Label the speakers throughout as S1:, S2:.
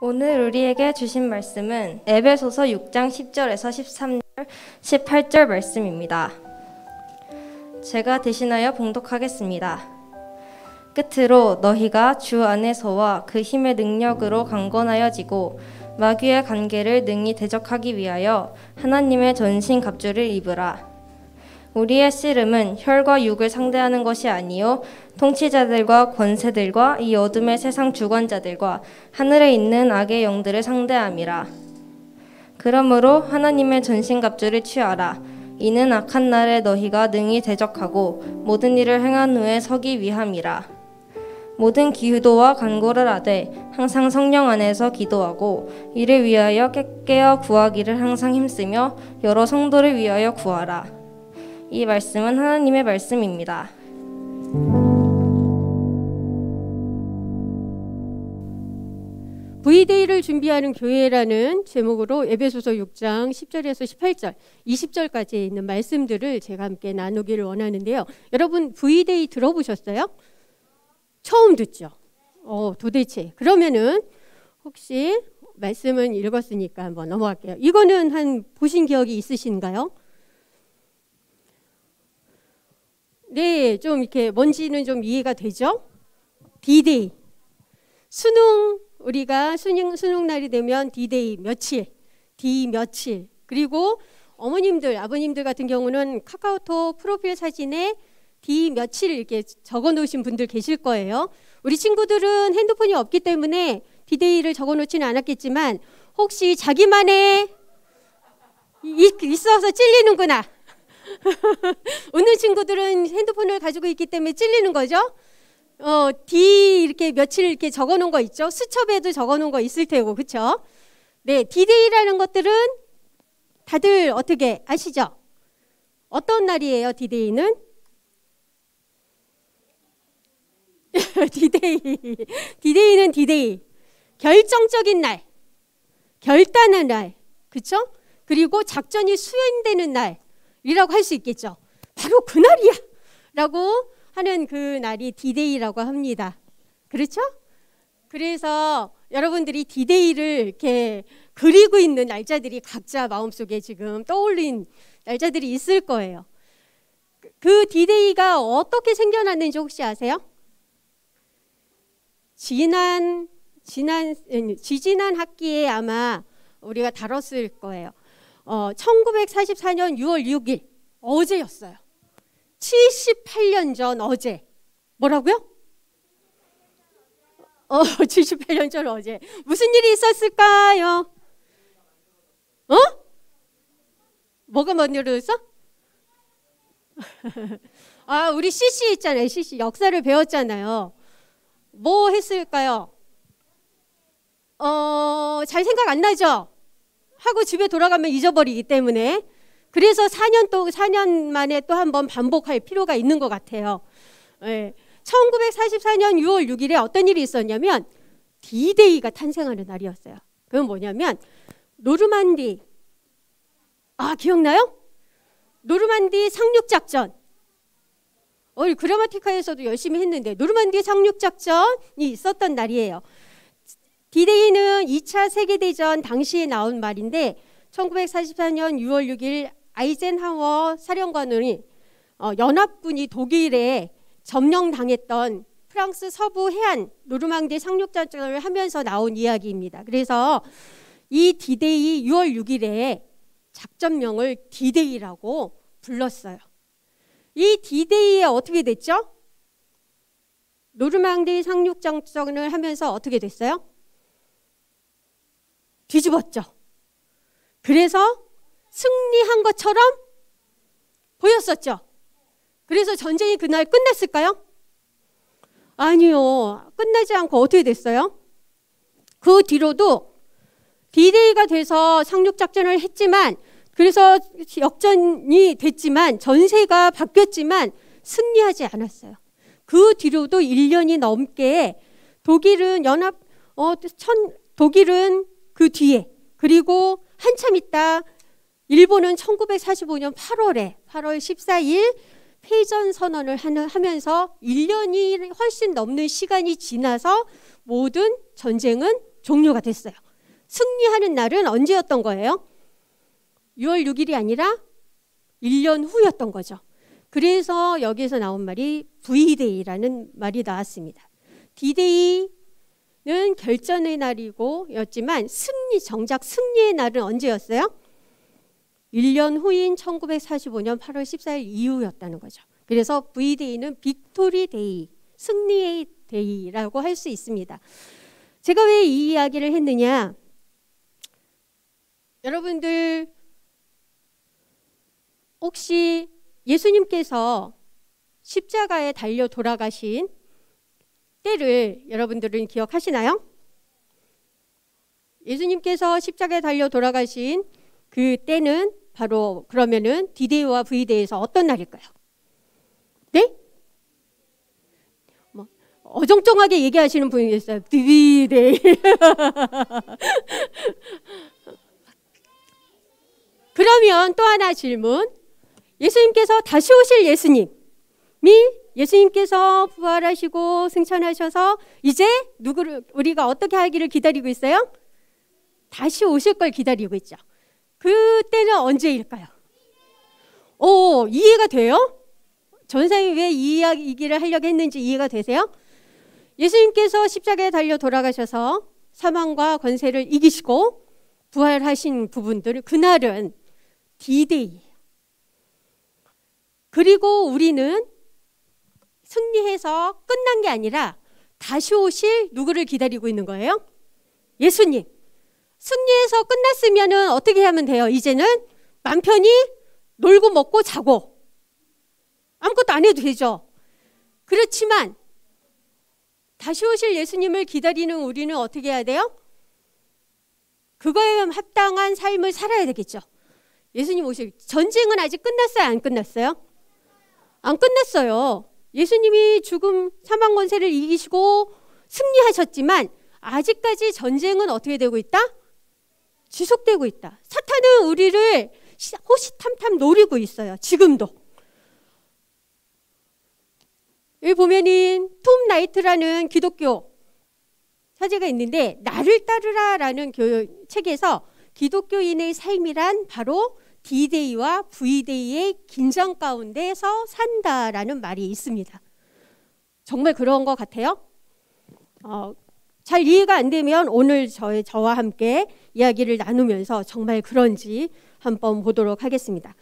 S1: 오늘 우리에게 주신 말씀은 에베소서 6장 10절에서 13절, 18절 말씀입니다. 제가 대신하여 봉독하겠습니다. 끝으로 너희가 주 안에서와 그 힘의 능력으로 강건하여지고 마귀의 관계를 능히 대적하기 위하여 하나님의 전신 갑주를 입으라. 우리의 씨름은 혈과 육을 상대하는 것이 아니요 통치자들과 권세들과 이 어둠의 세상 주관자들과 하늘에 있는 악의 영들을 상대함이라. 그러므로 하나님의 전신갑주를 취하라. 이는 악한 날에 너희가 능히 대적하고 모든 일을 행한 후에 서기 위함이라. 모든 기도와 간구를 하되 항상 성령 안에서 기도하고 이를 위하여 깨어 구하기를 항상 힘쓰며 여러 성도를 위하여 구하라. 이 말씀은 하나님의 말씀입니다.
S2: V데이를 준비하는 교회라는 제목으로 에베소서 6장 10절에서 18절, 20절까지 있는 말씀들을 제가 함께 나누기를 원하는데요. 여러분 V데이 들어보셨어요? 처음 듣죠? 도대체. 그러면은 혹시 말씀은 읽었으니까 한번 넘어갈게요. 이거는 보신 기억이 있으신가요? 네, 좀 이렇게 뭔지는 좀 이해가 되죠? D-Day. 우리가 수능 날이 되면 D-Day 며칠, D 며칠. 그리고 어머님들, 아버님들 같은 경우는 카카오톡 프로필 사진에 D 며칠 이렇게 적어 놓으신 분들 계실 거예요. 우리 친구들은 핸드폰이 없기 때문에 D-Day를 적어 놓지는 않았겠지만 혹시 자기만의 있어서 찔리는구나. 오늘 친구들은 핸드폰을 가지고 있기 때문에 찔리는 거죠. D 이렇게 며칠 이렇게 적어 놓은 거 있죠. 수첩에도 적어 놓은 거 있을 테고, 그렇죠? 네, D-Day라는 것들은 다들 어떻게 아시죠? 어떤 날이에요, D-Day는? D-Day는 D-Day. 결정적인 날, 결단의 날, 그렇죠? 그리고 작전이 수행되는 날이라고 할 수 있겠죠. 바로 그날이야! 라고 하는 그 날이 D-Day라고 합니다. 그렇죠? 그래서 여러분들이 D-Day를 이렇게 그리고 있는 날짜들이 각자 마음속에 지금 떠올린 날짜들이 있을 거예요. 그 D-Day가 어떻게 생겨났는지 혹시 아세요? 지지난 학기에 아마 우리가 다뤘을 거예요. 1944년 6월 6일 어제였어요. 78년 전 어제. 뭐라고요? 78년 전 어제. 무슨 일이 있었을까요? 뭐가 뭔 일이 있어? 우리 CC 있잖아요. CC 역사를 배웠잖아요. 뭐 했을까요? 잘 생각 안 나죠? 하고 집에 돌아가면 잊어버리기 때문에. 그래서 4년 만에 또 한 번 반복할 필요가 있는 것 같아요. 네. 1944년 6월 6일에 어떤 일이 있었냐면 D-Day가 탄생하는 날이었어요. 그건 뭐냐면 노르만디. 기억나요? 노르만디 상륙작전. 그라마티카에서도 열심히 했는데 노르만디 상륙작전이 있었던 날이에요. D-Day는 2차 세계대전 당시에 나온 말인데 1944년 6월 6일 아이젠하워 사령관이 연합군이 독일에 점령당했던 프랑스 서부 해안 노르망디 상륙작전을 하면서 나온 이야기입니다. 그래서 이 D-Day 6월 6일에 작전명을 D-Day라고 불렀어요. 이 D-Day에 어떻게 됐죠? 노르망디 상륙작전을 하면서 어떻게 됐어요? 뒤집었죠. 그래서 승리한 것처럼 보였었죠. 그래서 전쟁이 그날 끝났을까요? 아니요. 끝나지 않고 어떻게 됐어요? 그 뒤로도 D-Day가 돼서 상륙작전을 했지만 그래서 역전이 됐지만 전세가 바뀌었지만 승리하지 않았어요. 그 뒤로도 1년이 넘게 독일은 독일은 그 뒤에 그리고 한참 있다 일본은 1945년 8월 14일 패전 선언을 하면서 1년이 훨씬 넘는 시간이 지나서 모든 전쟁은 종료가 됐어요. 승리하는 날은 언제였던 거예요? 6월 6일이 아니라 1년 후였던 거죠. 그래서 여기에서 나온 말이 V-Day라는 말이 나왔습니다. D-Day는 결전의 날이고였지만 정작 승리의 날은 언제였어요? 1년 후인 1945년 8월 14일 이후였다는 거죠. 그래서 V-Day는 빅토리 데이, 승리의 데이라고 할 수 있습니다. 제가 왜 이 이야기를 했느냐? 여러분들 혹시 예수님께서 십자가에 달려 돌아가신 때를 여러분들은 기억하시나요? 예수님께서 십자가에 달려 돌아가신 그 때는 바로 그러면은 D-Day와 V-Day에서 어떤 날일까요? 네? 뭐 어정쩡하게 얘기하시는 분이 있어요. D-Day. 그러면 또 하나 질문. 예수님께서 다시 오실 예수님께서 부활하시고 승천하셔서 이제 우리가 어떻게 하기를 기다리고 있어요? 다시 오실 걸 기다리고 있죠. 그때는 언제일까요? 이해가 돼요? 전사님이 왜 이 이야기를 하려고 했는지 이해가 되세요? 예수님께서 십자가에 달려 돌아가셔서 사망과 권세를 이기시고 부활하신 부분들, 그날은 D-Day예요. 그리고 우리는 승리해서 끝난 게 아니라 다시 오실 누구를 기다리고 있는 거예요? 예수님. 승리해서 끝났으면 어떻게 하면 돼요? 이제는 맘 편히 놀고 먹고 자고 아무것도 안 해도 되죠. 그렇지만 다시 오실 예수님을 기다리는 우리는 어떻게 해야 돼요? 그거에 합당한 삶을 살아야 되겠죠. 예수님 오실 전쟁은 아직 끝났어요? 안 끝났어요? 안 끝났어요. 예수님이 죽음, 사망, 권세를 이기시고 승리하셨지만 아직까지 전쟁은 어떻게 되고 있다? 지속되고 있다. 사탄은 우리를 호시탐탐 노리고 있어요. 지금도. 여기 보면은 톰 나이트라는 기독교 사제가 있는데 나를 따르라라는 책에서 기독교인의 삶이란 바로 D-Day와 V-Day의 긴장 가운데서 산다라는 말이 있습니다. 정말 그런 것 같아요? 잘 이해가 안 되면 오늘 저와 함께 이야기를 나누면서 정말 그런지 한번 보도록 하겠습니다.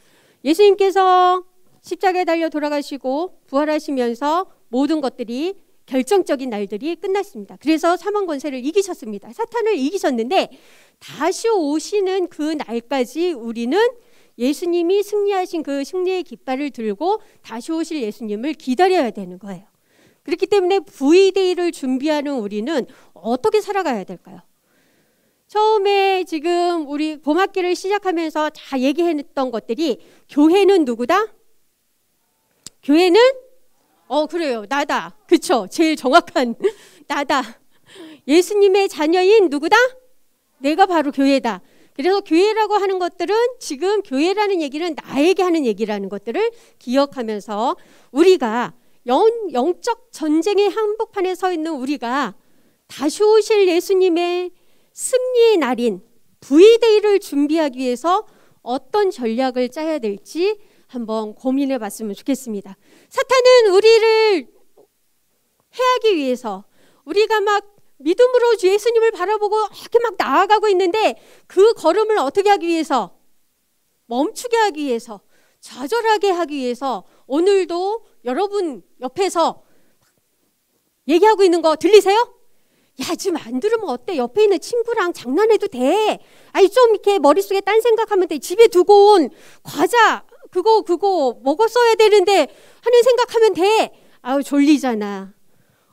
S2: 예수님께서 십자가에 달려 돌아가시고 부활하시면서 모든 것들이 결정적인 날들이 끝났습니다. 그래서 사망 권세를 이기셨습니다. 사탄을 이기셨는데 다시 오시는 그 날까지 우리는 예수님이 승리하신 그 승리의 깃발을 들고 다시 오실 예수님을 기다려야 되는 거예요. 그렇기 때문에 V-Day를 준비하는 우리는 어떻게 살아가야 될까요? 처음에 지금 우리 봄학기를 시작하면서 다 얘기했던 것들이 교회는 누구다? 교회는 그래요. 나다. 그쵸? 제일 정확한 나다. 예수님의 자녀인 누구다? 내가 바로 교회다. 그래서 교회라고 하는 것들은 지금 교회라는 얘기는 나에게 하는 얘기라는 것들을 기억하면서 우리가 영적 전쟁의 한복판에 서 있는 우리가 다시 오실 예수님의 승리의 날인 V-Day를 준비하기 위해서 어떤 전략을 짜야 될지 한번 고민해 봤으면 좋겠습니다. 사탄은 우리를 해하기 위해서 우리가 막 믿음으로 예수님을 바라보고 이렇게 막 나아가고 있는데 그 걸음을 어떻게 하기 위해서? 멈추게 하기 위해서, 좌절하게 하기 위해서 오늘도 여러분 옆에서 얘기하고 있는 거 들리세요? 야, 지금 안 들으면 어때? 옆에 있는 친구랑 장난해도 돼. 아니 좀 이렇게 머릿속에 딴 생각하면 돼. 집에 두고 온 과자 그거 먹었어야 되는데 하는 생각하면 돼. 아우 졸리잖아.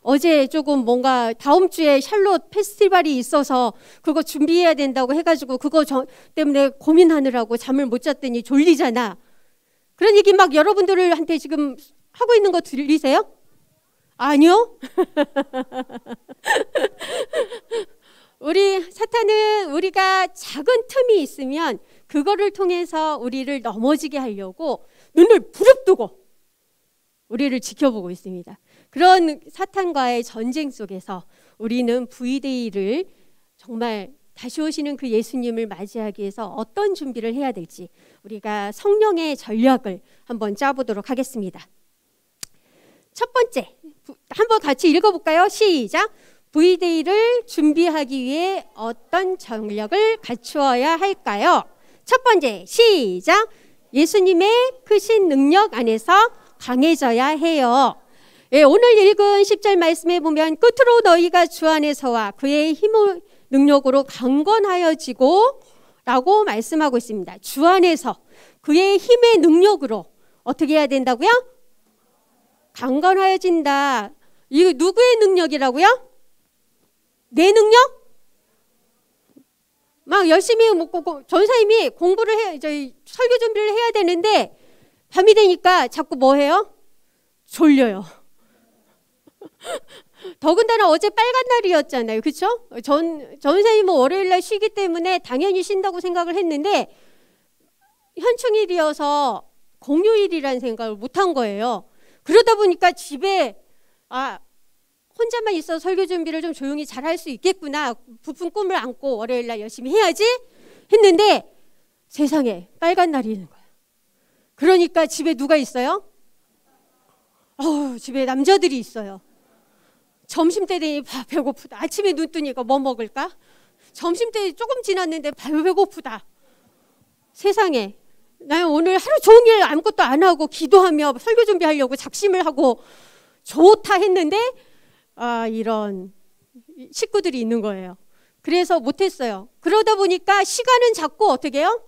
S2: 어제 조금 뭔가 다음 주에 샬롯 페스티벌이 있어서 그거 준비해야 된다고 해가지고 그거 때문에 고민하느라고 잠을 못 잤더니 졸리잖아. 그런 얘기 막 여러분들한테 지금 하고 있는 거 들리세요? 아니요. 사탄은 우리가 작은 틈이 있으면 그거를 통해서 우리를 넘어지게 하려고 눈을 부릅뜨고 우리를 지켜보고 있습니다. 그런 사탄과의 전쟁 속에서 우리는 V-Day를 정말 다시 오시는 그 예수님을 맞이하기 위해서 어떤 준비를 해야 될지 우리가 성령의 전략을 한번 짜보도록 하겠습니다. 첫 번째, 한번 같이 읽어볼까요? 시작! V-Day를 준비하기 위해 어떤 전략을 갖추어야 할까요? 첫 번째, 시작! 예수님의 크신 능력 안에서 강해져야 해요. 예, 오늘 읽은 10절 말씀에 보면 끝으로 너희가 주 안에서와 그의 힘을 능력으로 강건하여지고 라고 말씀하고 있습니다. 주 안에서 그의 힘의 능력으로 어떻게 해야 된다고요? 강건하여진다. 이거 누구의 능력이라고요? 내 능력? 막 열심히 전사님이 공부를 해, 저희 설교 준비를 해야 되는데 밤이 되니까 자꾸 뭐 해요? 졸려요. 더군다나 어제 빨간 날이었잖아요. 그렇죠? 전사님은 월요일날 쉬기 때문에 당연히 쉰다고 생각을 했는데 현충일이어서 공휴일이라는 생각을 못한 거예요. 그러다 보니까 집에 혼자만 있어 설교 준비를 좀 조용히 잘 할 수 있겠구나. 부푼 꿈을 안고 월요일날 열심히 해야지 했는데 세상에 빨간 날이 있는 거예요. 그러니까 집에 누가 있어요? 집에 남자들이 있어요. 점심때 되니 배고프다. 아침에 눈 뜨니까 뭐 먹을까? 점심때 조금 지났는데 배고프다. 세상에 나는 오늘 하루 종일 아무것도 안 하고 기도하며 설교 준비하려고 작심을 하고 좋다 했는데 이런 식구들이 있는 거예요. 그래서 못했어요. 그러다 보니까 시간은 자꾸 어떻게 해요?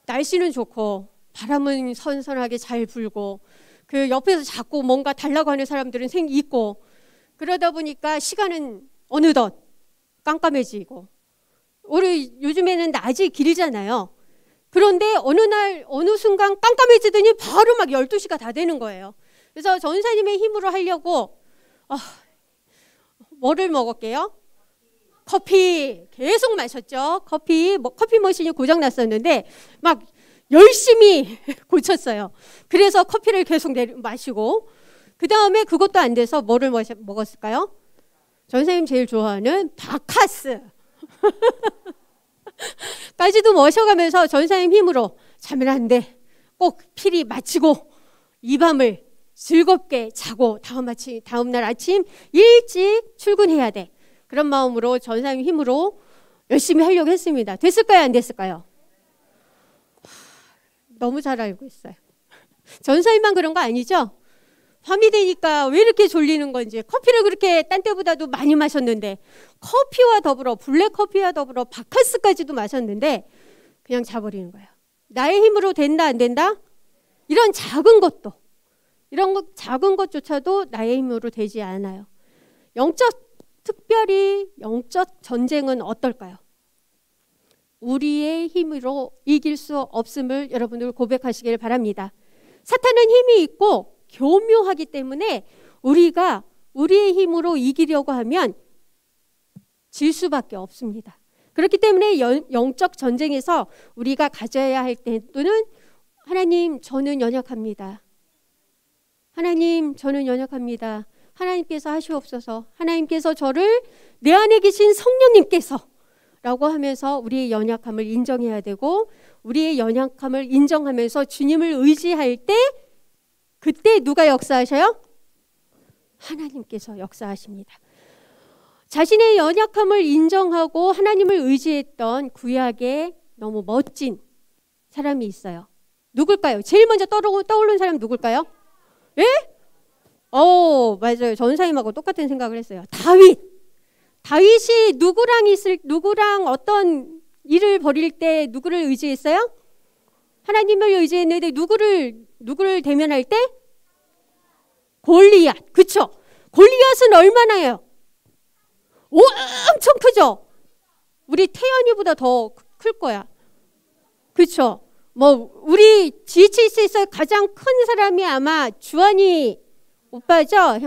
S2: 날씨는 좋고 바람은 선선하게 잘 불고 그 옆에서 자꾸 뭔가 달라고 하는 사람들은 있고 그러다 보니까 시간은 어느덧 깜깜해지고 우리 요즘에는 낮이 길잖아요. 그런데 어느 순간 깜깜해지더니 바로 막 12시가 다 되는 거예요. 그래서 전사님의 힘으로 하려고 뭐를 먹을게요? 커피 계속 마셨죠. 커피 머신이 고장 났었는데 막 열심히 고쳤어요. 그래서 커피를 계속 마시고 그 다음에 그것도 안 돼서 뭐를 먹었을까요? 전사님 제일 좋아하는 바카스 까지도 마셔가면서 전사님 힘으로 자면 안 돼. 꼭 필히 마치고 이 밤을 즐겁게 자고 다음날 아침 일찍 출근해야 돼. 그런 마음으로 전사님 힘으로 열심히 하려고 했습니다. 됐을까요? 안 됐을까요? 너무 잘 알고 있어요. 전사님만 그런 거 아니죠? 밤이 되니까 왜 이렇게 졸리는 건지 커피를 그렇게 딴 때보다도 많이 마셨는데 커피와 더불어 블랙커피와 더불어 바카스까지도 마셨는데 그냥 자버리는 거예요. 나의 힘으로 된다 안 된다? 이런 작은 작은 것조차도 나의 힘으로 되지 않아요. 특별히 영적 전쟁은 어떨까요? 우리의 힘으로 이길 수 없음을 여러분들 고백하시길 바랍니다. 사탄은 힘이 있고 교묘하기 때문에 우리가 우리의 힘으로 이기려고 하면 질 수밖에 없습니다. 그렇기 때문에 영적 전쟁에서 우리가 가져야 할 때는 하나님 저는 연약합니다. 하나님 저는 연약합니다. 하나님께서 하시옵소서. 하나님께서 저를 내 안에 계신 성령님께서 라고 하면서 우리의 연약함을 인정해야 되고 우리의 연약함을 인정하면서 주님을 의지할 때 그때 누가 역사하셔요? 하나님께서 역사하십니다. 자신의 연약함을 인정하고 하나님을 의지했던 구약에 너무 멋진 사람이 있어요. 누굴까요? 제일 먼저 떠오르는 사람 누굴까요? 예? 맞아요. 전사님하고 똑같은 생각을 했어요. 다윗이 누구랑 어떤 일을 벌일 때 누구를 의지했어요? 하나님을 의지했는데 누구를 대면할 때? 골리앗. 그쵸? 골리앗은 얼마나요? 엄청 크죠? 우리 태연이보다 더 클 거야. 그쵸? 우리 GHC에서 가장 큰 사람이 아마 주한이 오빠죠?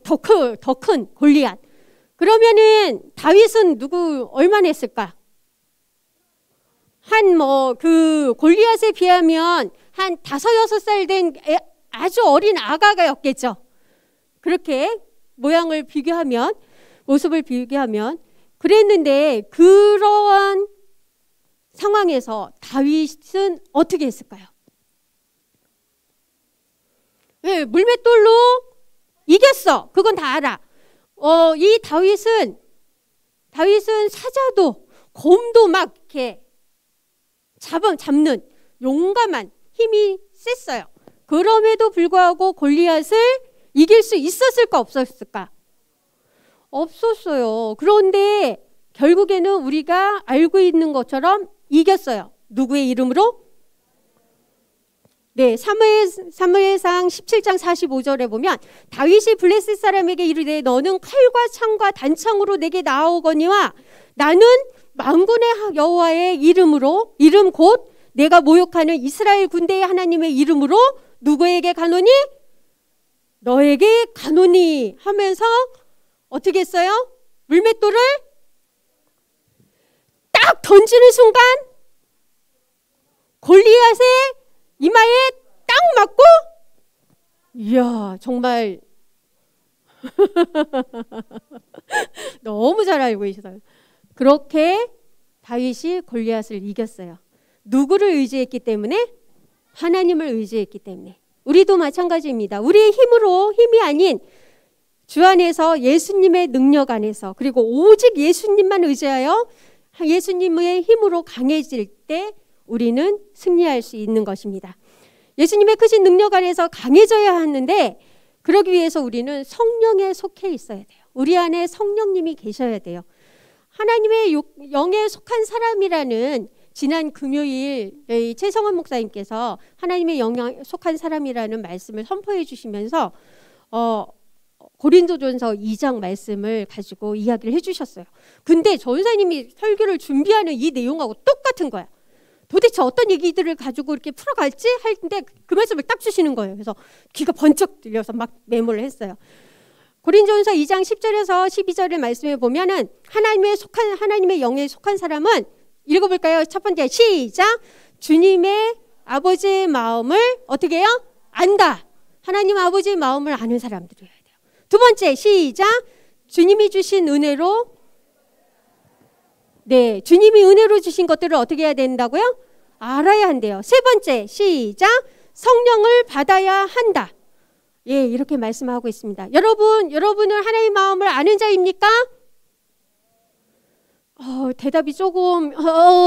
S2: 더 큰 골리앗. 그러면은 다윗은 얼마나 했을까? 골리앗에 비하면 한 5, 6살 된 아주 어린 아가가였겠죠. 그렇게 모양을 비교하면, 모습을 비교하면 그랬는데, 그러한 상황에서 다윗은 어떻게 했을까요? 네, 물맷돌로 이겼어. 그건 다 알아. 이 다윗은 사자도 곰도 막 이렇게 잡는 용감한, 힘이 셌어요. 그럼에도 불구하고 골리앗을 이길 수 있었을까 없었을까? 없었어요. 그런데 결국에는 우리가 알고 있는 것처럼 이겼어요. 누구의 이름으로? 네, 사무엘상 17장 45절에 보면 다윗이 블레셋 사람에게 이르되 너는 칼과 창과 단창으로 내게 나아오거니와 나는 만군의 여호와의 이름으로, 이름 곧 내가 모욕하는 이스라엘 군대의 하나님의 이름으로 누구에게 가노니? 너에게 가노니 하면서 어떻게 했어요? 물맷돌을 딱 던지는 순간 골리앗의 이마에 딱 맞고, 이야, 정말 너무 잘 알고 계시어요. 그렇게 다윗이 골리앗을 이겼어요. 누구를 의지했기 때문에? 하나님을 의지했기 때문에. 우리도 마찬가지입니다. 우리의 힘이 아닌 주 안에서 예수님의 능력 안에서, 그리고 오직 예수님만 의지하여 예수님의 힘으로 강해질 때 우리는 승리할 수 있는 것입니다. 예수님의 크신 능력 안에서 강해져야 하는데, 그러기 위해서 우리는 성령에 속해 있어야 돼요. 우리 안에 성령님이 계셔야 돼요. 하나님의 영에 속한 사람이라는, 지난 금요일 최성원 목사님께서 하나님의 영에 속한 사람이라는 말씀을 선포해 주시면서 고린도전서 2장 말씀을 가지고 이야기를 해주셨어요. 근데 전사님이 설교를 준비하는 이 내용하고 똑같은 거야. 도대체 어떤 얘기들을 가지고 이렇게 풀어갈지 할 때 그 말씀을 딱 주시는 거예요. 그래서 귀가 번쩍 들려서 막 메모를 했어요. 고린도전서 2장 10절에서 12절의 말씀에 보면은 하나님의 영에 속한 사람은, 읽어볼까요? 첫 번째 시작. 주님의 아버지의 마음을 어떻게 해요? 안다. 하나님 아버지의 마음을 아는 사람들이어야 돼요. 두 번째 시작. 주님이 주신 은혜로, 네, 주님이 은혜로 주신 것들을 어떻게 해야 된다고요? 알아야 한대요. 세 번째 시작. 성령을 받아야 한다. 예, 이렇게 말씀하고 있습니다. 여러분은 하나님의 마음을 아는 자입니까? 대답이 조금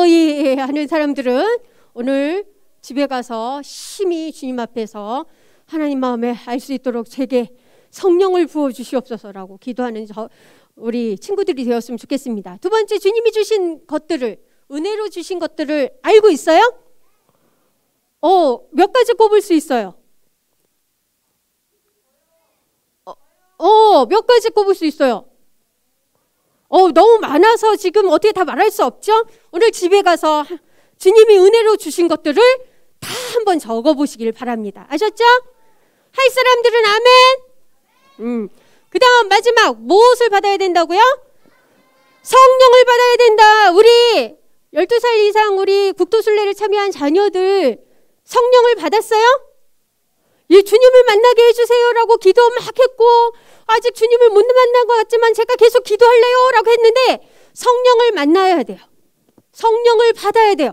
S2: 예, 하는 사람들은 오늘 집에 가서 심히 주님 앞에서 하나님 마음을 알 수 있도록 제게 성령을 부어 주시옵소서라고 기도하는 우리 친구들이 되었으면 좋겠습니다. 두 번째, 주님이 주신 것들을, 은혜로 주신 것들을 알고 있어요? 몇 가지 꼽을 수 있어요. 몇 가지 꼽을 수 있어요. 너무 많아서 지금 어떻게 다 말할 수 없죠? 오늘 집에 가서 주님이 은혜로 주신 것들을 다 한번 적어보시길 바랍니다. 아셨죠? 할 사람들은 아멘. 그 다음 마지막, 무엇을 받아야 된다고요? 성령을 받아야 된다. 우리 12살 이상 우리 국도순례를 참여한 자녀들 성령을 받았어요? 예, 주님을 만나게 해주세요라고 기도 막 했고, 아직 주님을 못 만난 것 같지만 제가 계속 기도할래요 라고 했는데, 성령을 만나야 돼요. 성령을 받아야 돼요.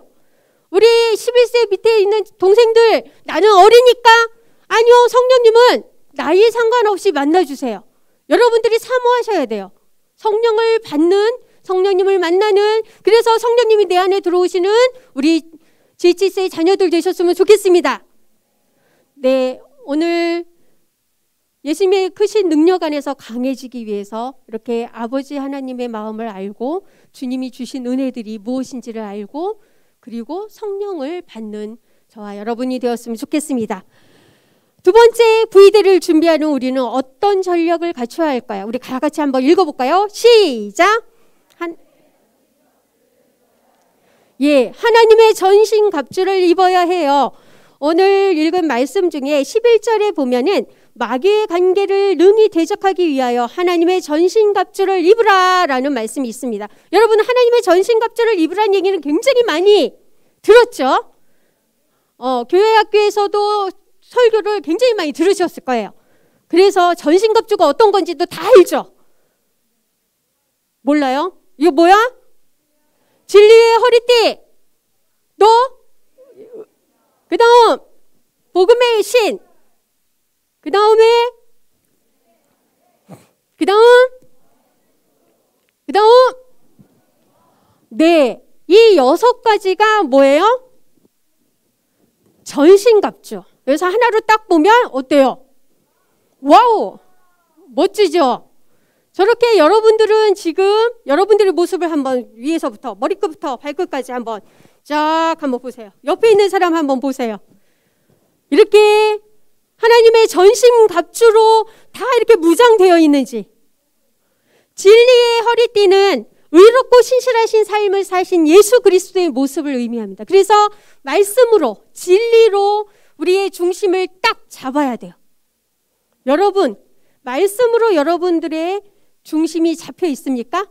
S2: 우리 11세 밑에 있는 동생들, 나는 어리니까, 아니요, 성령님은 나이에 상관없이 만나주세요. 여러분들이 사모하셔야 돼요. 성령을 받는, 성령님을 만나는, 그래서 성령님이 내 안에 들어오시는 우리 GHC의 자녀들 되셨으면 좋겠습니다. 네, 오늘 예수님의 크신 능력 안에서 강해지기 위해서 이렇게 아버지 하나님의 마음을 알고, 주님이 주신 은혜들이 무엇인지를 알고, 그리고 성령을 받는 저와 여러분이 되었으면 좋겠습니다. 두 번째, V대를 준비하는 우리는 어떤 전력을 갖춰야 할까요? 우리 다 같이 한번 읽어볼까요? 시작. 하나님의 전신갑주를 입어야 해요. 오늘 읽은 말씀 중에 11절에 보면은 마귀의 관계를 능히 대적하기 위하여 하나님의 전신갑주를 입으라 라는 말씀이 있습니다. 여러분, 하나님의 전신갑주를 입으라는 얘기는 굉장히 많이 들었죠? 교회 학교에서도 설교를 굉장히 많이 들으셨을 거예요. 그래서 전신갑주가 어떤 건지도 다 알죠? 몰라요? 이거 뭐야? 진리의 허리띠. 또 그 다음 복음의 신. 그 다음 네, 이 6가지가 뭐예요? 전신갑주. 그래서 하나로 딱 보면 어때요? 와우, 멋지죠? 저렇게 여러분들은 지금 여러분들의 모습을 한번 위에서부터 머리끝부터 발끝까지 한번 쫙 한번 보세요. 옆에 있는 사람 한번 보세요. 이렇게 하나님의 전신갑주로 다 이렇게 무장되어 있는지. 진리의 허리띠는 의롭고 신실하신 삶을 사신 예수 그리스도의 모습을 의미합니다. 그래서 말씀으로, 진리로 우리의 중심을 딱 잡아야 돼요. 여러분, 말씀으로 여러분들의 중심이 잡혀 있습니까?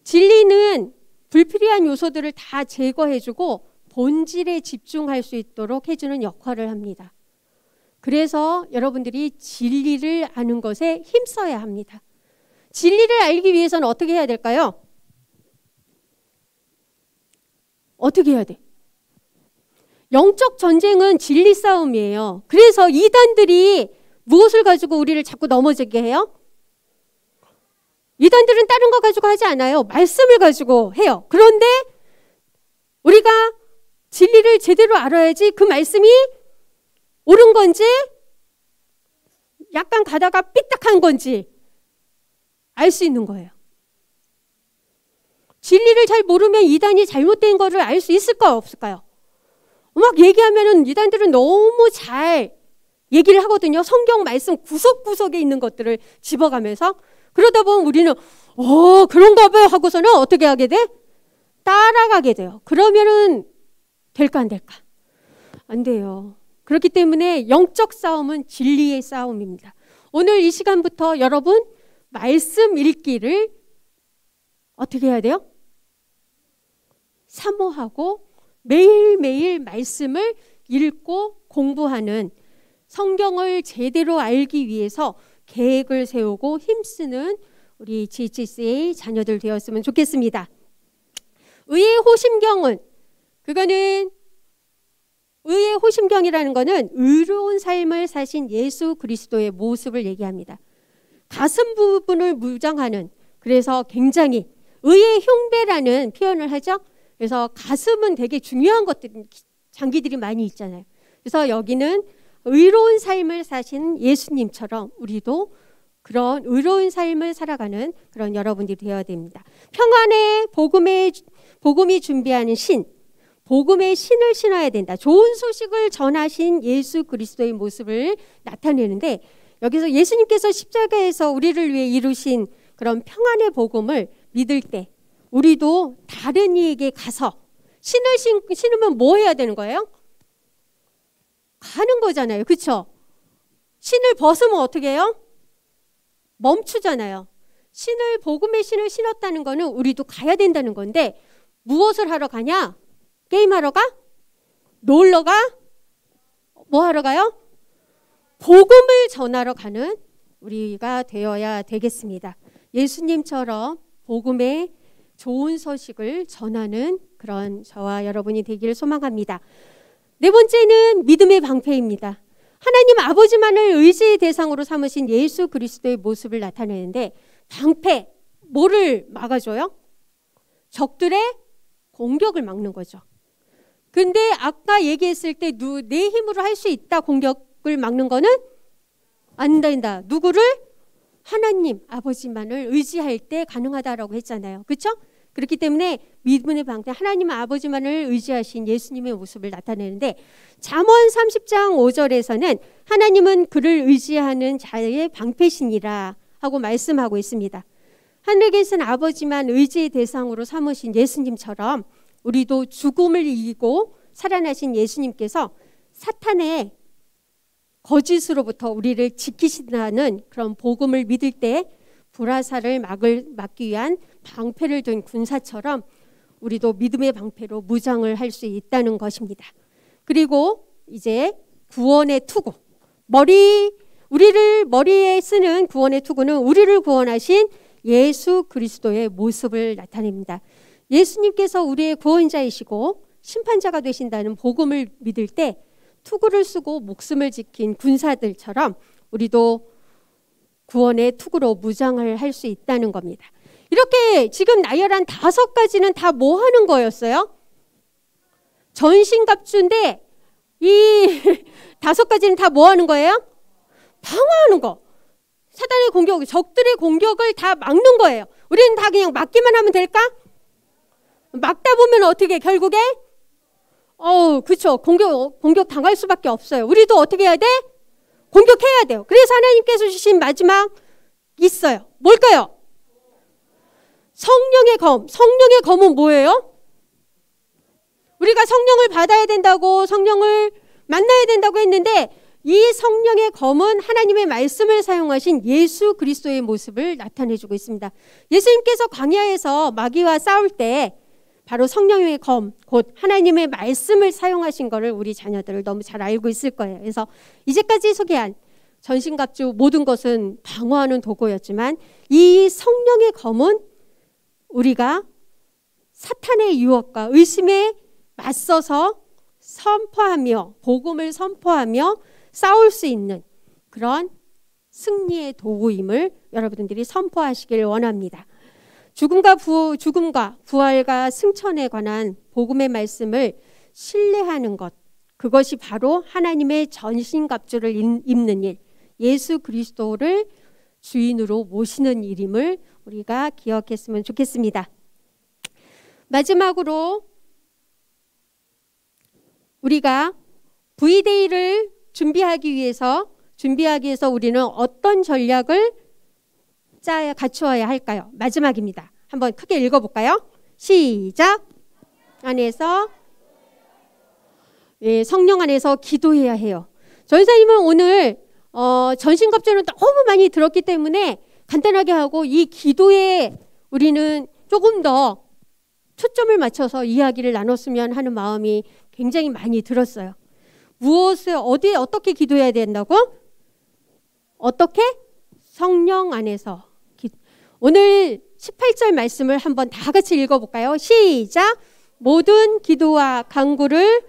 S2: 진리는 불필요한 요소들을 다 제거해주고 본질에 집중할 수 있도록 해주는 역할을 합니다. 그래서 여러분들이 진리를 아는 것에 힘써야 합니다. 진리를 알기 위해서는 어떻게 해야 될까요? 어떻게 해야 돼? 영적 전쟁은 진리 싸움이에요. 그래서 이단들이 무엇을 가지고 우리를 자꾸 넘어지게 해요? 이단들은 다른 거 가지고 하지 않아요. 말씀을 가지고 해요. 그런데 우리가 진리를 제대로 알아야지 그 말씀이 옳은 건지 약간 가다가 삐딱한 건지 알 수 있는 거예요. 진리를 잘 모르면 이단이 잘못된 거를 알 수 있을까요? 없을까요? 막 얘기하면은 이단들은 너무 잘 얘기를 하거든요. 성경 말씀 구석구석에 있는 것들을 집어가면서. 그러다 보면 우리는 그런가 봐요 하고서는 어떻게 하게 돼? 따라가게 돼요. 그러면은 될까 안 될까? 안 돼요. 그렇기 때문에 영적 싸움은 진리의 싸움입니다. 오늘 이 시간부터 여러분 말씀 읽기를 어떻게 해야 돼요? 사모하고 매일매일 말씀을 읽고 공부하는, 성경을 제대로 알기 위해서 계획을 세우고 힘쓰는 우리 GHC의 자녀들 되었으면 좋겠습니다. 의의 호심경은, 의의 호심경이라는 것은 의로운 삶을 사신 예수 그리스도의 모습을 얘기합니다. 가슴 부분을 무장하는, 그래서 굉장히 의의 흉배라는 표현을 하죠. 그래서 가슴은 되게 중요한 것들, 장기들이 많이 있잖아요. 그래서 여기는 의로운 삶을 사신 예수님처럼 우리도 그런 의로운 삶을 살아가는 그런 여러분들이 되어야 됩니다. 평안의 복음이 준비하는 신, 복음의 신을 신어야 된다. 좋은 소식을 전하신 예수 그리스도의 모습을 나타내는데, 여기서 예수님께서 십자가에서 우리를 위해 이루신 그런 평안의 복음을 믿을 때 우리도 다른 이에게 가서, 신을 신으면 뭐 해야 되는 거예요? 가는 거잖아요. 그렇죠? 신을 벗으면 어떻게 해요? 멈추잖아요. 복음의 신을 신었다는 거는 우리도 가야 된다는 건데, 무엇을 하러 가냐? 게임하러 가? 놀러 가? 뭐 하러 가요? 복음을 전하러 가는 우리가 되어야 되겠습니다. 예수님처럼 복음의 좋은 소식을 전하는 그런 저와 여러분이 되기를 소망합니다. 네 번째는 믿음의 방패입니다. 하나님 아버지만을 의지의 대상으로 삼으신 예수 그리스도의 모습을 나타내는데, 방패, 뭐를 막아줘요? 적들의 공격을 막는 거죠. 근데 아까 얘기했을 때 내 힘으로 할 수 있다, 공격을 막는 거는 안 된다. 누구를? 하나님 아버지만을 의지할 때 가능하다라고 했잖아요. 그렇죠? 그렇기 때문에 믿음의 방패, 하나님 아버지만을 의지하신 예수님의 모습을 나타내는데, 잠언 30장 5절에서는 하나님은 그를 의지하는 자의 방패시니라 하고 말씀하고 있습니다. 하늘에 계신 아버지만 의지의 대상으로 삼으신 예수님처럼 우리도 죽음을 이기고 살아나신 예수님께서 사탄의 거짓으로부터 우리를 지키신다는 그런 복음을 믿을 때 불화살을 막기 위한 방패를 든 군사처럼 우리도 믿음의 방패로 무장을 할 수 있다는 것입니다. 그리고 이제 구원의 투구. 우리를 머리에 쓰는 구원의 투구는 우리를 구원하신 예수 그리스도의 모습을 나타냅니다. 예수님께서 우리의 구원자이시고 심판자가 되신다는 복음을 믿을 때 투구를 쓰고 목숨을 지킨 군사들처럼 우리도 구원의 투구로 무장을 할 수 있다는 겁니다. 이렇게 지금 나열한 5가지는 다 뭐 하는 거였어요? 전신갑주인데 이 5가지는 다 뭐 하는 거예요? 방어하는 거. 사단의 공격, 적들의 공격을 다 막는 거예요. 우리는 다 그냥 막기만 하면 될까? 막다 보면 어떻게 결국에? 그렇죠. 공격 당할 수밖에 없어요. 우리도 어떻게 해야 돼? 공격해야 돼요. 그래서 하나님께서 주신 마지막 있어요. 뭘까요? 성령의 검. 성령의 검은 뭐예요? 우리가 성령을 받아야 된다고, 성령을 만나야 된다고 했는데 이 성령의 검은 하나님의 말씀을 사용하신 예수 그리스도의 모습을 나타내주고 있습니다. 예수님께서 광야에서 마귀와 싸울 때 바로 성령의 검, 곧 하나님의 말씀을 사용하신 것을 우리 자녀들을 너무 잘 알고 있을 거예요. 그래서 이제까지 소개한 전신갑주 모든 것은 방어하는 도구였지만 이 성령의 검은 우리가 사탄의 유혹과 의심에 맞서서 선포하며 복음을 선포하며 싸울 수 있는 그런 승리의 도구임을 여러분들이 선포하시길 원합니다. 죽음과 부활과 승천에 관한 복음의 말씀을 신뢰하는 것, 그것이 바로 하나님의 전신갑주를 입는 일, 예수 그리스도를 주인으로 모시는 일임을 우리가 기억했으면 좋겠습니다. 마지막으로 우리가 V-Day를 준비하기 위해서 우리는 어떤 전략을 갖추어야 할까요? 마지막입니다. 한번 크게 읽어볼까요? 시작. 성령 안에서 기도해야 해요. 전사님은 오늘 전신갑주는 너무 많이 들었기 때문에 간단하게 하고 이 기도에 우리는 조금 더 초점을 맞춰서 이야기를 나눴으면 하는 마음이 굉장히 많이 들었어요. 어떻게 기도해야 된다고? 어떻게? 성령 안에서. 오늘 18절 말씀을 한번 다 같이 읽어볼까요? 시작. 모든 기도와 간구를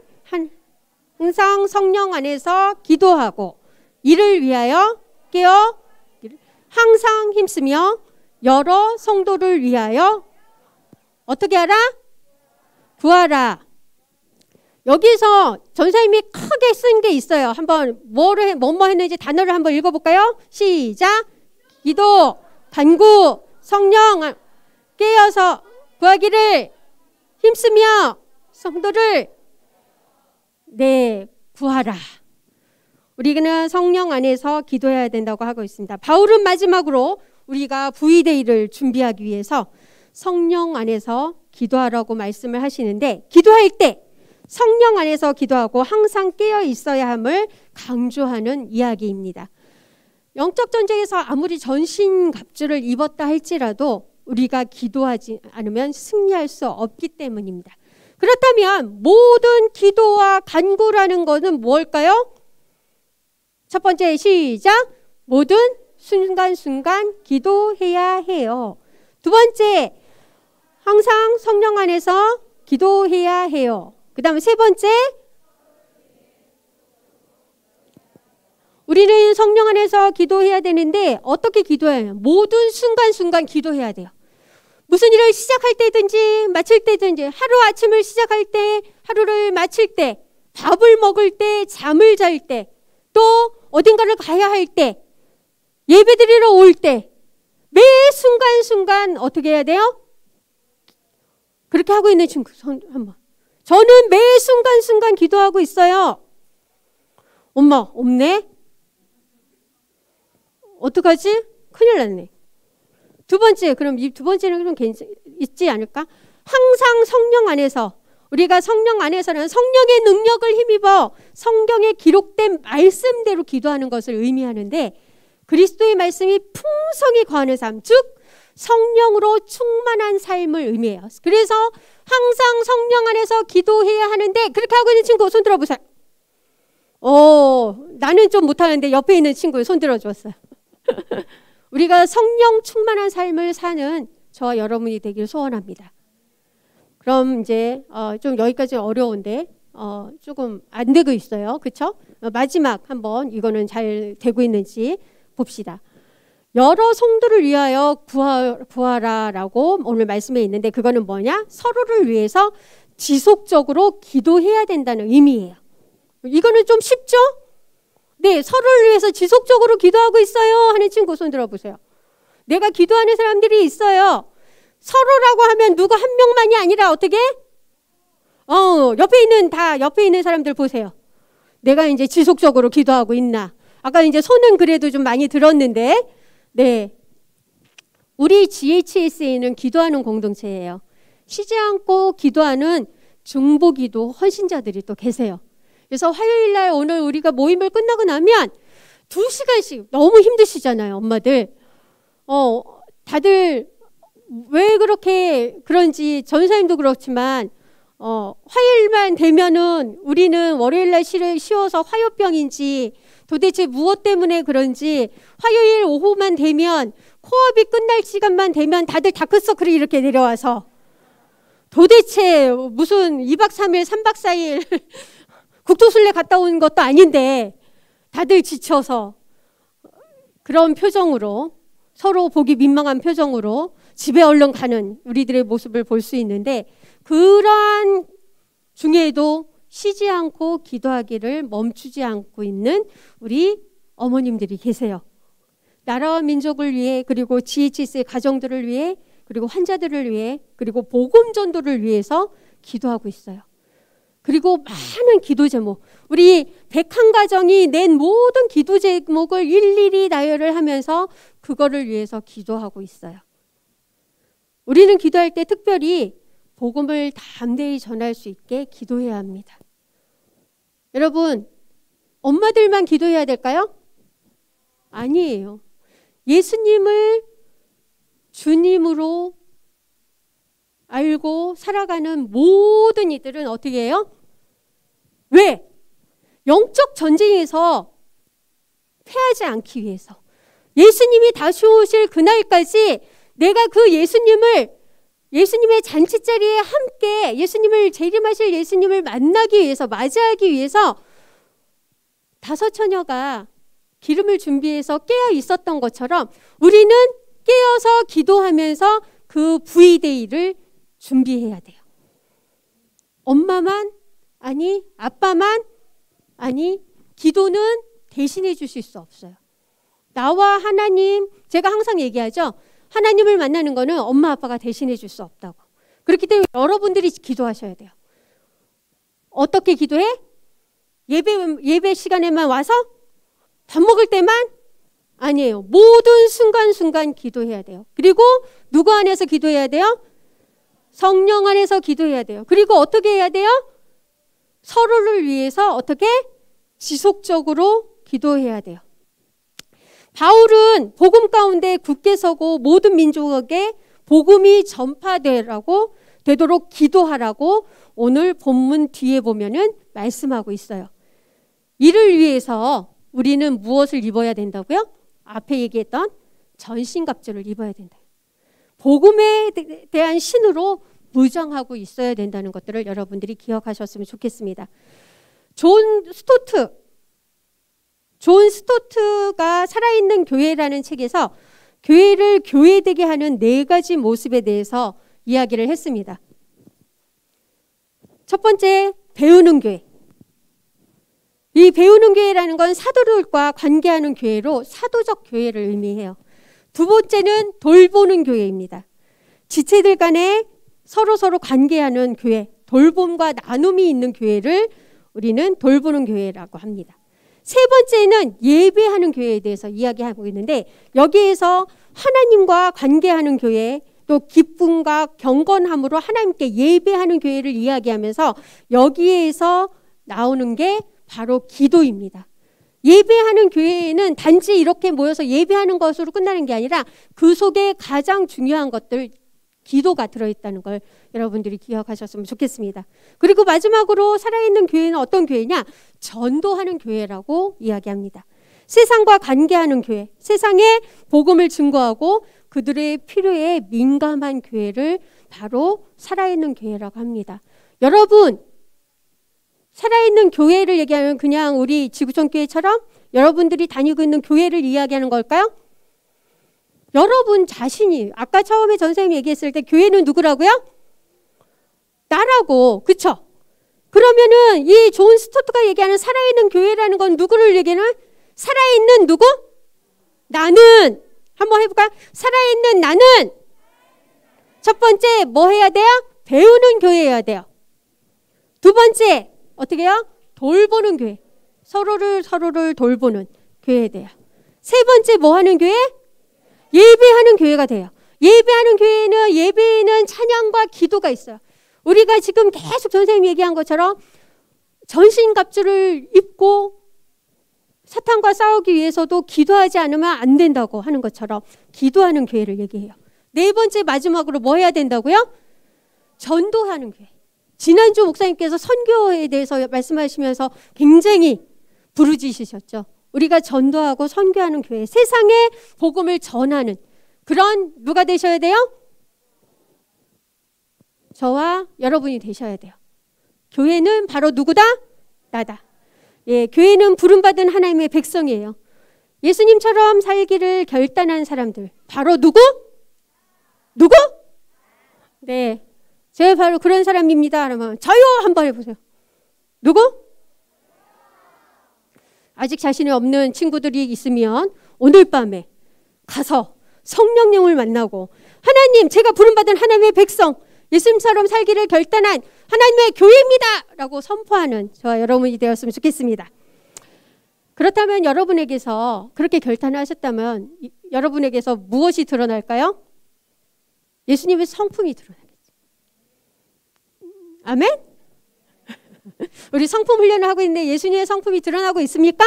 S2: 항상 성령 안에서 기도하고 이를 위하여 깨어 항상 힘쓰며 여러 성도를 위하여 어떻게 하라? 구하라. 여기서 전사님이 크게 쓴 게 있어요. 한번 뭐뭐 했는지 단어를 한번 읽어볼까요? 시작. 기도, 간구, 성령 깨어서 구하기를 힘쓰며 성도를 구하라. 우리는 성령 안에서 기도해야 된다고 하고 있습니다. 바울은 마지막으로 우리가 V-Day를 준비하기 위해서 성령 안에서 기도하라고 말씀을 하시는데 기도할 때 성령 안에서 기도하고 항상 깨어 있어야 함을 강조하는 이야기입니다. 영적 전쟁에서 아무리 전신갑주를 입었다 할지라도 우리가 기도하지 않으면 승리할 수 없기 때문입니다. 그렇다면 모든 기도와 간구라는 것은 뭘까요? 첫 번째 시작. 모든 순간순간 기도해야 해요. 두 번째, 항상 성령 안에서 기도해야 해요. 그 다음에 세 번째, 우리는 성령 안에서 기도해야 되는데 어떻게 기도해야 해요? 모든 순간순간 기도해야 돼요. 무슨 일을 시작할 때든지 마칠 때든지 하루 아침을 시작할 때, 하루를 마칠 때, 밥을 먹을 때, 잠을 잘 때, 또 어딘가를 가야 할 때, 예배드리러 올 때, 매 순간순간 어떻게 해야 돼요? 그렇게 하고 있는 친구 손 한번. 저는 매 순간순간 기도하고 있어요. 엄마 없네? 어떡하지? 큰일 났네. 두 번째, 그럼 이 두 번째는 좀 있지 않을까? 항상 성령 안에서, 우리가 성령 안에서는 성령의 능력을 힘입어 성경에 기록된 말씀대로 기도하는 것을 의미하는데 그리스도의 말씀이 풍성히 거하는 삶, 즉 성령으로 충만한 삶을 의미해요. 그래서 항상 성령 안에서 기도해야 하는데 그렇게 하고 있는 친구 손 들어보세요. 나는 좀 못하는데 옆에 있는 친구 손 들어줬어요. 우리가 성령 충만한 삶을 사는 저와 여러분이 되길 소원합니다. 그럼 이제 좀 여기까지 어려운데 조금 안 되고 있어요. 그렇죠? 마지막 한번 이거는 잘 되고 있는지 봅시다. 여러 성도를 위하여 구하라라고 오늘 말씀에 있는데 그거는 뭐냐? 서로를 위해서 지속적으로 기도해야 된다는 의미예요. 이거는 좀 쉽죠? 네, 서로를 위해서 지속적으로 기도하고 있어요 하는 친구 손 들어보세요. 내가 기도하는 사람들이 있어요. 서로라고 하면 누구 한 명만이 아니라 어떻게? 옆에 있는 사람들 보세요. 내가 이제 지속적으로 기도하고 있나? 아까 이제 손은 그래도 좀 많이 들었는데, 네. 우리 GHSA는 기도하는 공동체예요. 쉬지 않고 기도하는 중보기도 헌신자들이 또 계세요. 그래서 화요일 날 오늘 우리가 모임을 끝나고 나면 2시간씩 너무 힘드시잖아요, 엄마들. 다들 왜 그렇게 그런지 전사님도 그렇지만 화요일만 되면은 우리는 월요일 날 쉬어서 화요병인지 도대체 무엇 때문에 그런지 화요일 오후만 되면 코업이 끝날 시간만 되면 다들 다크서클이 이렇게 내려와서 도대체 무슨 2박 3일 3박 4일 국토순례 갔다 온 것도 아닌데 다들 지쳐서 그런 표정으로 서로 보기 민망한 표정으로 집에 얼른 가는 우리들의 모습을 볼 수 있는데 그러한 중에도 쉬지 않고 기도하기를 멈추지 않고 있는 우리 어머님들이 계세요. 나라와 민족을 위해 그리고 GHS의 가정들을 위해 그리고 환자들을 위해 그리고 복음 전도를 위해서 기도하고 있어요. 그리고 많은 기도 제목 우리 101가정이 낸 모든 기도 제목을 일일이 나열을 하면서 그거를 위해서 기도하고 있어요. 우리는 기도할 때 특별히 복음을 담대히 전할 수 있게 기도해야 합니다. 여러분, 엄마들만 기도해야 될까요? 아니에요. 예수님을 주님으로 알고 살아가는 모든 이들은 어떻게 해요? 왜? 영적 전쟁에서 패하지 않기 위해서 예수님이 다시 오실 그날까지 내가 그 예수님의 잔치자리에 함께 예수님을 재림하실 예수님을 만나기 위해서 맞이하기 위해서 5처녀가 기름을 준비해서 깨어 있었던 것처럼 우리는 깨어서 기도하면서 그 V-Day를 준비해야 돼요. 엄마만 아니 아빠만 아니 기도는 대신해 주실 수 없어요. 나와 하나님 제가 항상 얘기하죠. 하나님을 만나는 거는 엄마 아빠가 대신해 줄 수 없다고. 그렇기 때문에 여러분들이 기도하셔야 돼요. 어떻게 기도해? 예배 시간에만 와서? 밥 먹을 때만? 아니에요. 모든 순간순간 기도해야 돼요. 그리고 누구 안에서 기도해야 돼요? 성령 안에서 기도해야 돼요. 그리고 어떻게 해야 돼요? 서로를 위해서 어떻게? 지속적으로 기도해야 돼요. 바울은 복음 가운데 굳게 서고 모든 민족에게 복음이 되도록 기도하라고 오늘 본문 뒤에 보면은 말씀하고 있어요. 이를 위해서 우리는 무엇을 입어야 된다고요? 앞에 얘기했던 전신갑주를 입어야 된다. 복음에 대한 신으로 무장하고 있어야 된다는 것들을 여러분들이 기억하셨으면 좋겠습니다. 존 스토트가 살아있는 교회라는 책에서 교회를 교회되게 하는 4가지 모습에 대해서 이야기를 했습니다. 첫 번째, 배우는 교회. 이 배우는 교회라는 건 사도들과 관계하는 교회로 사도적 교회를 의미해요. 두 번째는 돌보는 교회입니다. 지체들 간에 서로 관계하는 교회, 돌봄과 나눔이 있는 교회를 우리는 돌보는 교회라고 합니다. 세 번째는 예배하는 교회에 대해서 이야기하고 있는데 여기에서 하나님과 관계하는 교회 또 기쁨과 경건함으로 하나님께 예배하는 교회를 이야기하면서 여기에서 나오는 게 바로 기도입니다. 예배하는 교회에는 단지 이렇게 모여서 예배하는 것으로 끝나는 게 아니라 그 속에 가장 중요한 것들 기도가 들어있다는 걸 여러분들이 기억하셨으면 좋겠습니다. 그리고 마지막으로 살아있는 교회는 어떤 교회냐? 전도하는 교회라고 이야기합니다. 세상과 관계하는 교회, 세상에 복음을 증거하고 그들의 필요에 민감한 교회를 바로 살아있는 교회라고 합니다. 여러분, 살아있는 교회를 얘기하면 그냥 우리 지구촌 교회처럼 여러분들이 다니고 있는 교회를 이야기하는 걸까요? 여러분 자신이, 아까 처음에 전 선생님이 얘기했을 때 교회는 누구라고요? 나라고, 그쵸? 그러면은 이 존 스토트가 얘기하는 살아있는 교회라는 건 누구를 얘기하는? 살아있는 누구? 나는. 한번 해볼까요? 살아있는 나는. 첫 번째 뭐 해야 돼요? 배우는 교회여야 돼요. 두 번째 어떻게 해요? 돌보는 교회. 서로를 돌보는 교회 돼요. 세 번째 뭐 하는 교회? 예배하는 교회가 돼요. 예배하는 교회는, 예배에는 찬양과 기도가 있어요. 우리가 지금 계속 선생님이 얘기한 것처럼 전신갑주를 입고 사탄과 싸우기 위해서도 기도하지 않으면 안 된다고 하는 것처럼 기도하는 교회를 얘기해요. 네 번째 마지막으로 뭐 해야 된다고요? 전도하는 교회. 지난주 목사님께서 선교에 대해서 말씀하시면서 굉장히 부르짖으셨죠. 우리가 전도하고 선교하는 교회, 세상에 복음을 전하는 그런 누가 되셔야 돼요? 저와 여러분이 되셔야 돼요. 교회는 바로 누구다? 나다. 예, 교회는 부름받은 하나님의 백성이에요. 예수님처럼 살기를 결단한 사람들, 바로 누구? 누구? 네, 제가 바로 그런 사람입니다. 그러면 저요 한번 해보세요. 누구? 아직 자신이 없는 친구들이 있으면 오늘 밤에 가서 성령님을 만나고, 하나님, 제가 부름받은 하나님의 백성, 예수님처럼 살기를 결단한 하나님의 교회입니다 라고 선포하는 저와 여러분이 되었으면 좋겠습니다. 그렇다면 여러분에게서 그렇게 결단을 하셨다면 여러분에게서 무엇이 드러날까요? 예수님의 성품이 드러나겠죠. 아멘? 우리 성품 훈련을 하고 있는데 예수님의 성품이 드러나고 있습니까?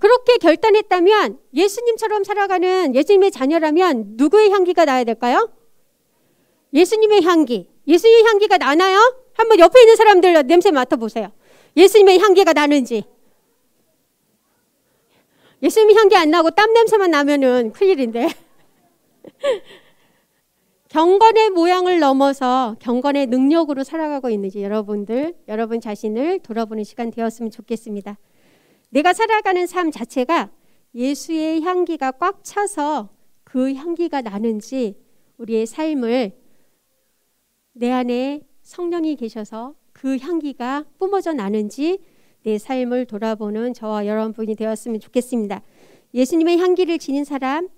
S2: 그렇게 결단했다면, 예수님처럼 살아가는 예수님의 자녀라면 누구의 향기가 나야 될까요? 예수님의 향기. 예수님의 향기가 나나요? 한번 옆에 있는 사람들 냄새 맡아보세요. 예수님의 향기가 나는지. 예수님의 향기 안 나고 땀 냄새만 나면은 큰일인데. 경건의 모양을 넘어서 경건의 능력으로 살아가고 있는지 여러분 자신을 돌아보는 시간 되었으면 좋겠습니다. 내가 살아가는 삶 자체가 예수의 향기가 꽉 차서 그 향기가 나는지, 우리의 삶을 내 안에 성령이 계셔서 그 향기가 뿜어져 나는지 내 삶을 돌아보는 저와 여러분이 되었으면 좋겠습니다. 예수님의 향기를 지닌 사람,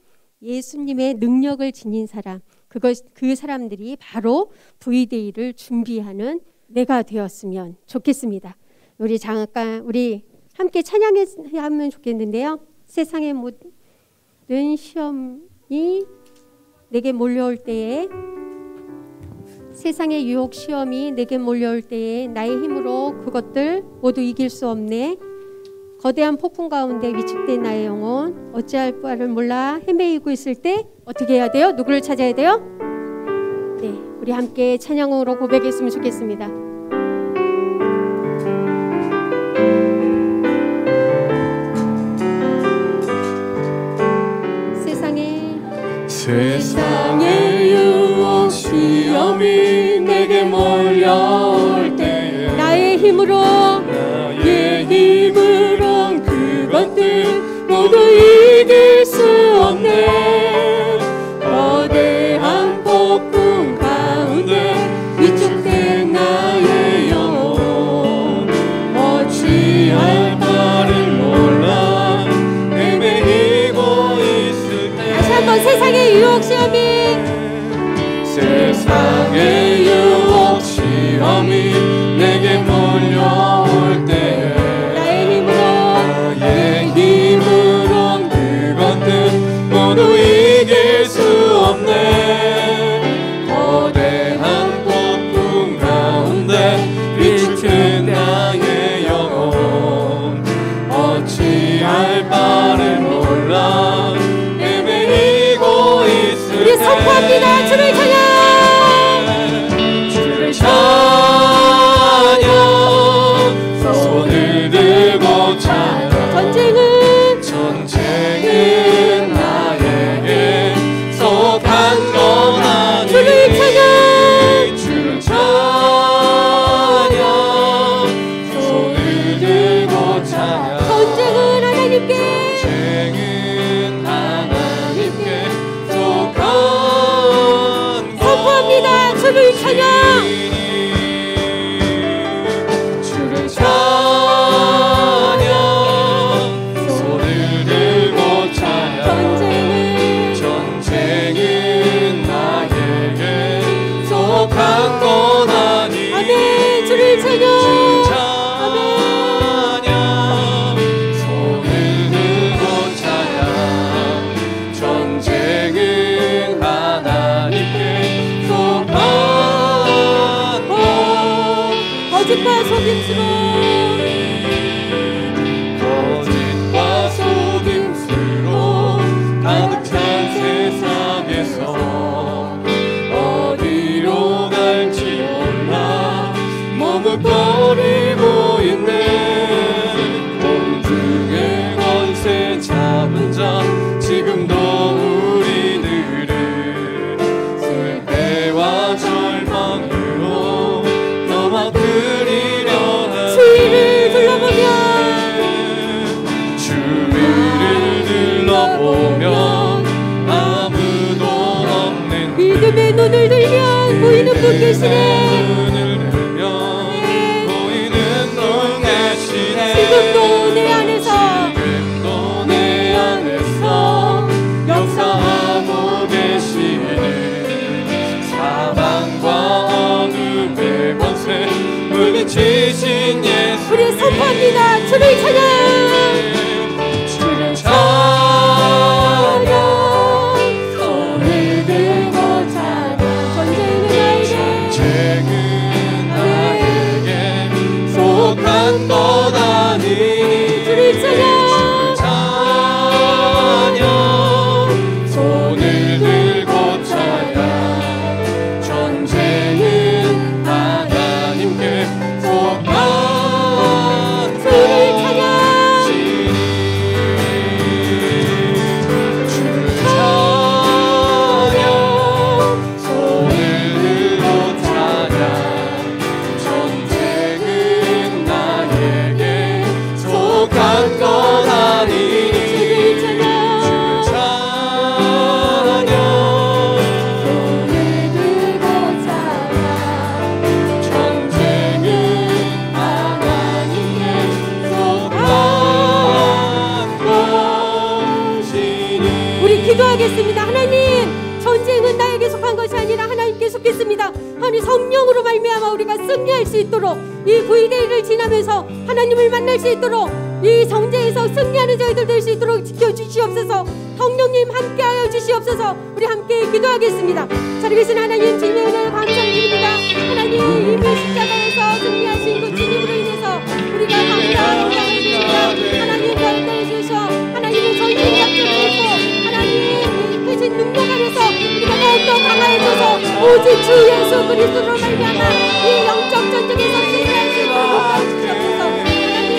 S2: 예수님의 능력을 지닌 사람, 그 사람들이 바로 VDA를 준비하는 내가 되었으면 좋겠습니다. 우리 잠깐 우리 함께 찬양하면 좋겠는데요. 세상의 모든 시험이 내게 몰려올 때에, 세상의 유혹 시험이 내게 몰려올 때에 나의 힘으로 그것들 모두 이길 수 없네. 거대한 폭풍 가운데 위축된 나의 영혼, 어찌할 바를 몰라 헤매이고 있을 때 어떻게 해야 돼요? 누구를 찾아야 돼요? 네, 우리 함께 찬양으로 고백했으면 좋겠습니다.
S3: 세상의 유혹 시험이 내게 몰려올 때에
S2: 나의 힘으로
S3: 그것들 모두 이길 수 없네. 거대한 폭풍 가운데 위축된 나의 영혼, 어찌할 바를 몰라 헤매이고 있을 때,
S2: 다시 한번 세상의 유혹 시험이
S3: 내게 몰려올 때 나의 힘으론 그것들 모두 이길 수 없네. 거대한 폭풍 가운데 위축된 나의 영혼, 어찌할 바를 몰라 헤매이고 있을 때,
S2: 우리 선포합니다. 주를 찬양.
S3: 주를 찬양 손을 들고 찬양 전쟁은 나에게 속한 것 아니
S2: 아멘. 주를 찬양.
S3: 손을 들고 찬양 전쟁은 하나님께 속한 것
S2: 거짓과 속임수로
S3: 가득 찬 세상에서 어디로 갈지 몰라 머뭇거리고 있네 공중의 권세 잡은 자 지금도 우리들을 슬픔과 절망으로 넘어뜨리려
S2: 주위를 둘러보면
S3: 아무도 없는
S2: 믿음의 눈을 들면 보이는 분 계시네. 지금도 내 안에서
S3: 역사하고 계시는 사망과 어둠의 권세 물리치신 예수
S2: 우리 선포합니다. 주를 찬양.
S3: 주를 찬양 손을 들고 찬양 전쟁은 나에게 속한 것 아니니
S2: 주를 찬양.
S3: 손을 들고 찬양 전쟁은 하나님께 속한
S2: 주를 찬양. 기도하겠습니다. 하나님, 전쟁은 나에게 속한 것이 아니라 하나님께 속했습니다. 하나님, 성령으로 말미암아 우리가 승리할 수 있도록 이 V-Day를 지나면서 하나님을 만날 수 있도록 이 정제에서 승리하는 저희들 될 수 있도록 지켜주시옵소서. 성령님 함께하여 주시옵소서. 우리 함께 기도하겠습니다. 자리 계신 하나님, 주님의 은혜를 감사드립니다. 하나님, 이미 십자가에서 승리하신 그 주님으로 인해서 우리가 감사하여 드립니다. 하나님, 저희들 주셔 하나님의 전쟁 작전을 했고 하나님 크신 능력 안에서 우리가 더욱더 강화해줘서 오직 주 예수 그리스도로 말미암아 이 영적 전쟁에서 승리할 수 있도록 도와주시옵소서. 하나님,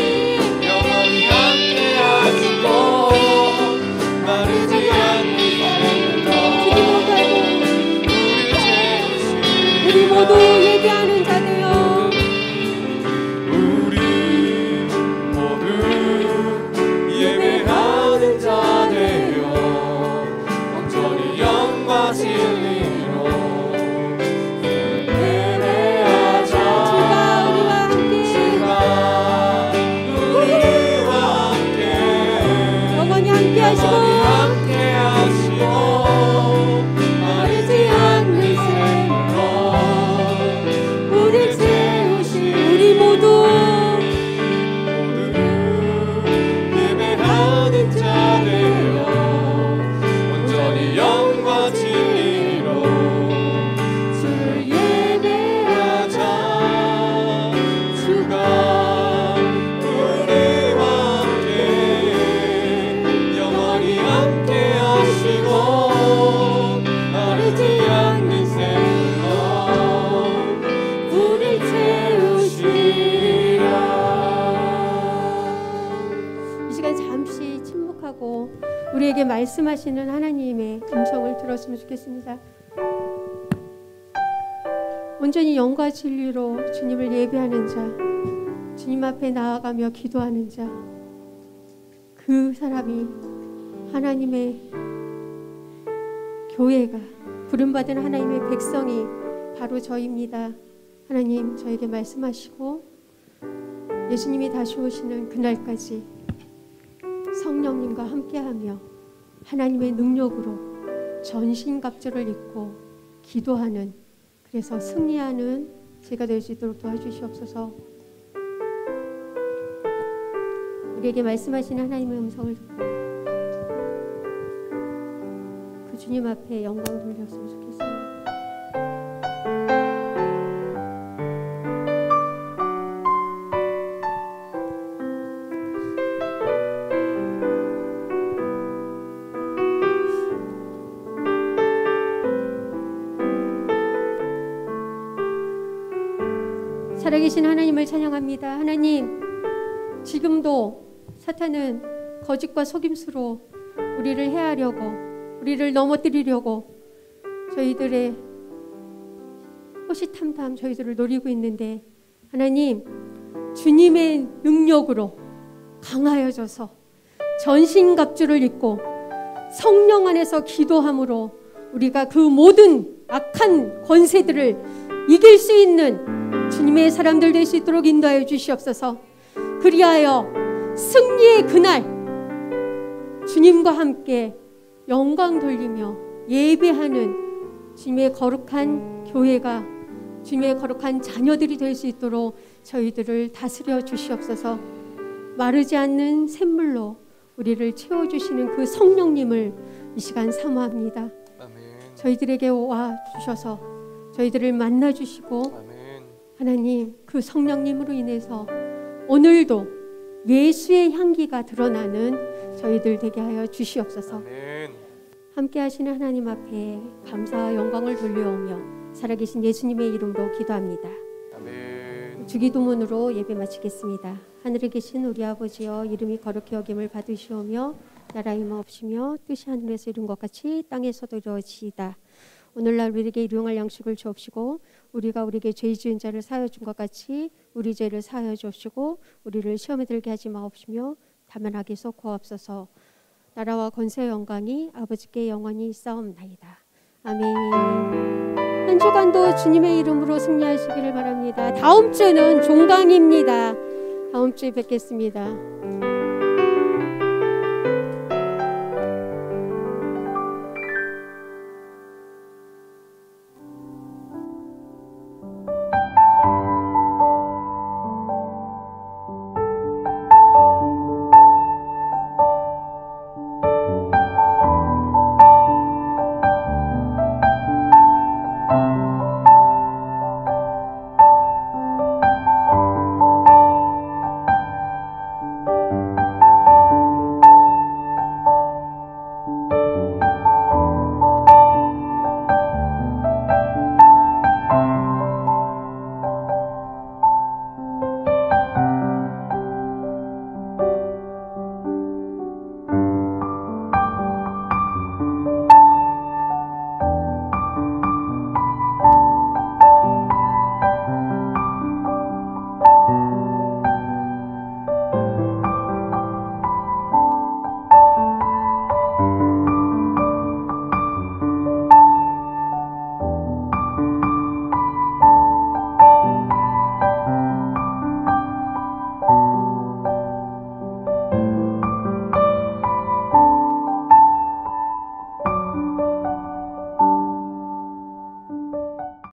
S3: 영원히 함께하시고 마르지 않는
S2: 우리 모두 예배하는 자 되어
S3: 우리 모두 예배하는 자 되어 온전히 영과 진리로 예배하자.
S2: 주가 우리와 함께 영원히 함께 하시고
S3: 마르지 않는 샘으로 우릴 채우시.
S2: 우리 모두
S3: 예배하는 자 되어 온전히 영과 진리로 주를 예배하자. 주가 우리와 함께 영원히 함께 하시고 마르지 않는 샘으로 우릴 채우시리라.
S2: 이 시간 잠시 침묵하고 우리에게 말씀하시는 하나님의 음성을 들었으면 좋겠습니다. 온전히 영과 진리로 주님을 예배하는 자, 주님 앞에 나아가며 기도하는 자, 그 사람이 하나님의 교회가 부름받은 하나님의 백성이 바로 저입니다. 하나님 저에게 말씀하시고 예수님이 다시 오시는 그날까지 성령님과 함께하며 하나님의 능력으로 전신갑주를 입고 기도하는, 그래서 승리하는 제가 될 수 있도록 도와주시옵소서. 우리에게 말씀하시는 하나님의 음성을 듣고 그 주님 앞에 영광 돌렸으면 좋겠습니다. 살아계신 하나님을 찬양합니다. 하나님, 지금도 사탄은 거짓과 속임수로 우리를 해하려고, 우리를 넘어뜨리려고 저희들의 호시탐탐 저희들을 노리고 있는데, 하나님 주님의 능력으로 강하여져서 전신갑주를 입고 성령 안에서 기도함으로 우리가 그 모든 악한 권세들을 이길 수 있는 주님의 사람들 될 수 있도록 인도하여 주시옵소서. 그리하여 승리의 그날 주님과 함께 영광 돌리며 예배하는 주님의 거룩한 교회가, 주님의 거룩한 자녀들이 될 수 있도록 저희들을 다스려 주시옵소서. 마르지 않는 샘물로 우리를 채워주시는 그 성령님을 이 시간 사모합니다.
S3: 아멘.
S2: 저희들에게 와 주셔서 저희들을 만나 주시고,
S3: 아멘.
S2: 하나님 그 성령님으로 인해서 오늘도 예수의 향기가 드러나는 저희들 되게 하여 주시옵소서.
S3: 아멘.
S2: 함께 하시는 하나님 앞에 감사와 영광을 돌려오며 살아계신 예수님의 이름으로 기도합니다.
S3: 아멘.
S2: 주기도문으로 예배 마치겠습니다. 하늘에 계신 우리 아버지여, 이름이 거룩히 여김을 받으시오며 나라의 마옵시며 뜻이 하늘에서 이룬 것 같이 땅에서도 이루어지이다. 오늘날 우리에게 일용할 양식을 주옵시고, 우리가 우리에게 죄 지은 자를 사하여 준 것 같이 우리 죄를 사하여 주옵시고, 우리를 시험에 들게 하지 마옵시며 다만 악에서 구하옵소서. 나라와 권세와 영광이 아버지께 영원히 있사옵나이다. 아멘. 한 주간도 주님의 이름으로 승리하시기를 바랍니다. 다음 주는 종강입니다. 다음 주에 뵙겠습니다.